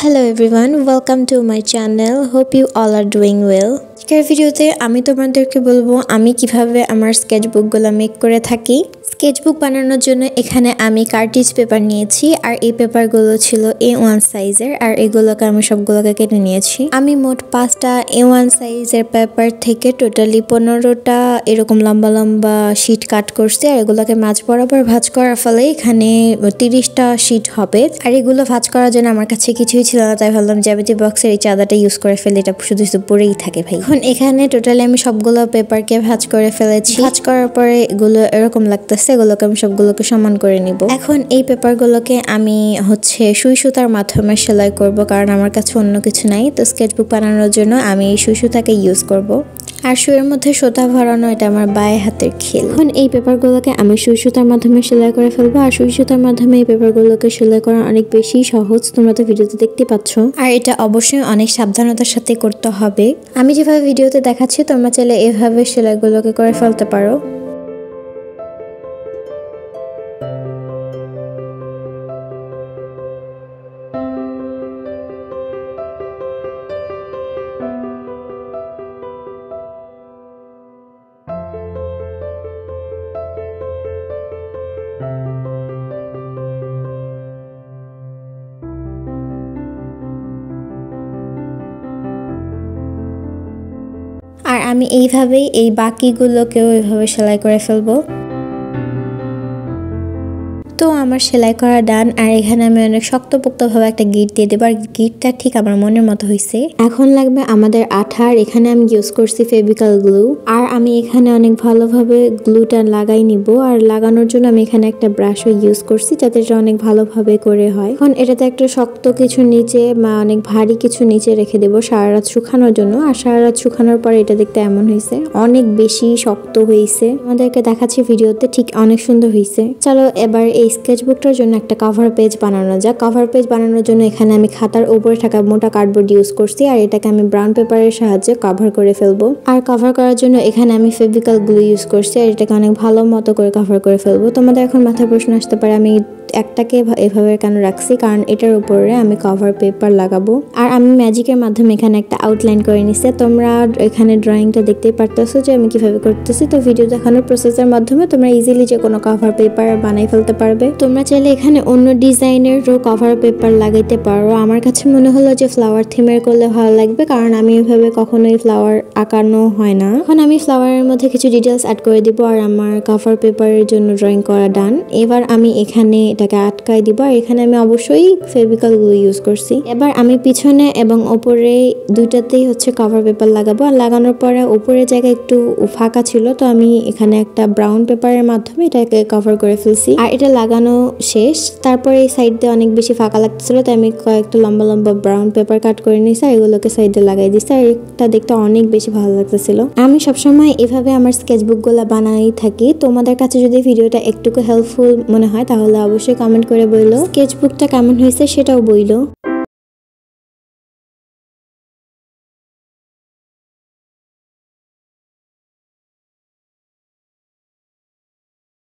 Hello everyone, welcome to my channel. Hope you all are doing well. আজকের ভিডিওতে আমি তোমাদেরকে বলবো আমি কিভাবে আমার স্কেচবুকগুলো মেক করে থাকি। স্কেচবুক বানানোর জন্য এখানে আমি কার্টিজ পেপার নিয়েছি আর এই পেপারগুলো ছিল A1 সাইজের আর এগুলোকে আমি সবগুলোকে কেটে নিয়েছি। আমি মোট 5টা A1 সাইজের পেপার থেকে টোটালি 15টা এরকম লম্বা লম্বা শীট কাট করছি আর এগুলোকে মাঝ বরাবর ভাঁজ করার ফলে এখানে 30টা শীট হবে। আর এগুলো ভাঁজ করার জন্য আমার কাছে কিছুই ছিল না, তাই ভাবলাম জ্যামিতি বক্সের এই চাঁদাটা ইউজ করে ফেলে, এটা শুধু শুধু পড়েই থাকে ভাই। এখন এখানে টোটালি আমি সবগুলো পেপারকে ভাঁজ করে ফেলেছি। ভাঁজ করার পরে এগুলো এরকম লাগতেছে, এগুলোকে আমি সবগুলোকে সমান করে নিব। এখন এই পেপারগুলোকে আমি সুই সুতার মাধ্যমে সেলাই করব, কারণ আমার কাছে অন্য কিছু নাই। তো স্কেচবুক বানানোর জন্য আমি এই সুই সুতাকে ইউজ করব। আর সুইয়ের মধ্যে সুতা ভরানো এটা আমার বায়ে হাতের খেল। এখন এই পেপারগুলোকে আমি সুই সুতার মাধ্যমে সেলাই করে ফেলবো। আর সুই সুতার মাধ্যমে এই পেপারগুলোকে সেলাই করা অনেক বেশি সহজ, তোমরা তো ভিডিওতে দেখতে পাচ্ছ। আর এটা অবশ্যই অনেক সাবধানতার সাথে করতে হবে। আমি যেভাবে ভিডিওতে দেখাচ্ছি তোমরা চাইলে এভাবে সেলাইগুলোকে করে ফেলতে পারো। আর আমি এইভাবেই এই বাকিগুলোকেও এইভাবে সেলাই করে ফেলবো। তো আমার সেলাই করা ডান। আর এখানে আমি অনেক শক্তপোক্তভাবে একটা গিট দিয়ে দেবো, আর গিটটা ঠিক আমার মনের মতো হয়েছে। এখন লাগবে আমাদের আঠা, আর এখানে আমি ইউজ করছি ফেভিকল গ্লু। আর আমি এখানে অনেক ভালোভাবে গ্লুটা লাগাই নিব। আর লাগানোর জন্য আমি এখানে একটা ব্রাশও ইউজ করছি, যাতে এটা অনেক ভালোভাবে করে হয়। এখন এটাতে একটা শক্ত কিছু নিচে বা অনেক ভারী কিছু নিচে রেখে দেবো সারা রাত শুকানোর জন্য। আর সারা রাত শুকানোর পরে এটা দেখতে এমন হয়েছে, অনেক বেশি শক্ত হয়েছে। আমাদেরকে দেখাচ্ছি ভিডিওতে, ঠিক অনেক সুন্দর হয়েছে। চলো এবার এই স্কেচবুকটার জন্য একটা কভার পেজ বানানো যাক। কভার পেজ বানানোর জন্য এখানে আমি খাতার উপরে থাকা মোটা কার্ডবোর্ড ইউজ করছি, আর এটাকে আমি ব্রাউন পেপারের সাহায্যে কভার করে ফেলবো। আর কভার করার জন্য এখানে আমি ফেভিকল গ্লু ইউজ করছি, আর এটাকে অনেক ভালো মতো করে কভার করে ফেলবো। তোমাদের এখন মাথায় প্রশ্ন আসতে পারে আমি একটাকে এভাবে কেন রাখছি, কারণ এটার উপরে আমি কভার পেপার লাগাবো। আর আমি ম্যাজিকের মাধ্যমে এখানে একটা আউটলাইন করে নিছি। তোমরা এখানে ড্রয়িংটা দেখতেই পারতেছো যে আমি কিভাবে করতেছি। তো ভিডিও দেখানোর প্রসেসের মাধ্যমে তোমরা ইজিলি যে কোনো কভার পেপার বানাই ফেলতে পারবে। তোমরা চাইলে এখানে অন্য ডিজাইনেরও কভার পেপার লাগাইতে পারো। আমার কাছে মনে হলো যে ফ্লাওয়ার থিমের করলে ভালো লাগবে, কারণ আমি এভাবে কখনোই ফ্লাওয়ার আঁকানো হয় না। এখন আমি ফ্লাওয়ারের মধ্যে কিছু ডিটেলস অ্যাড করে দিব, আর আমার কভার পেপারের জন্য ড্রয়িং করা ডান। এবার আমি এখানে এটাকে আটকাই দিব, আর এখানে আমি অবশ্যই ফেভিকল গ্লু ইউজ করছি। এবার আমি পিছনে এবং ওপরে দুইটাতেই কভার পেপার লাগাবো। আর লাগানোর পরে উপরের জায়গায় একটু ফাঁকা ছিল, তো আমি এখানে একটা ব্রাউন পেপারের মাধ্যমে এটাকে কভার করে ফেলছি। আর এটা লাগানো শেষ। তারপরে এই সাইড দিয়ে অনেক বেশি ফাঁকা লাগতেছিল, তাই আমি কয়েকটা লম্বা লম্বা ব্রাউন পেপার কাট করে নিয়েছি, আর এগুলোকে সাইডে লাগাই দিচ্ছি। আর এটা দেখতে অনেক বেশি ভালো লাগতেছিল। আমি সবসময় এভাবে আমার স্কেচবুকগুলো বানাই থাকি। তোমাদের কাছে যদি ভিডিওটা একটুকু হেল্পফুল মনে হয় তাহলে অবশ্যই কমেন্ট করে বইলো। স্কেচবুকটা কেমন হয়েছে সেটাও বইলো।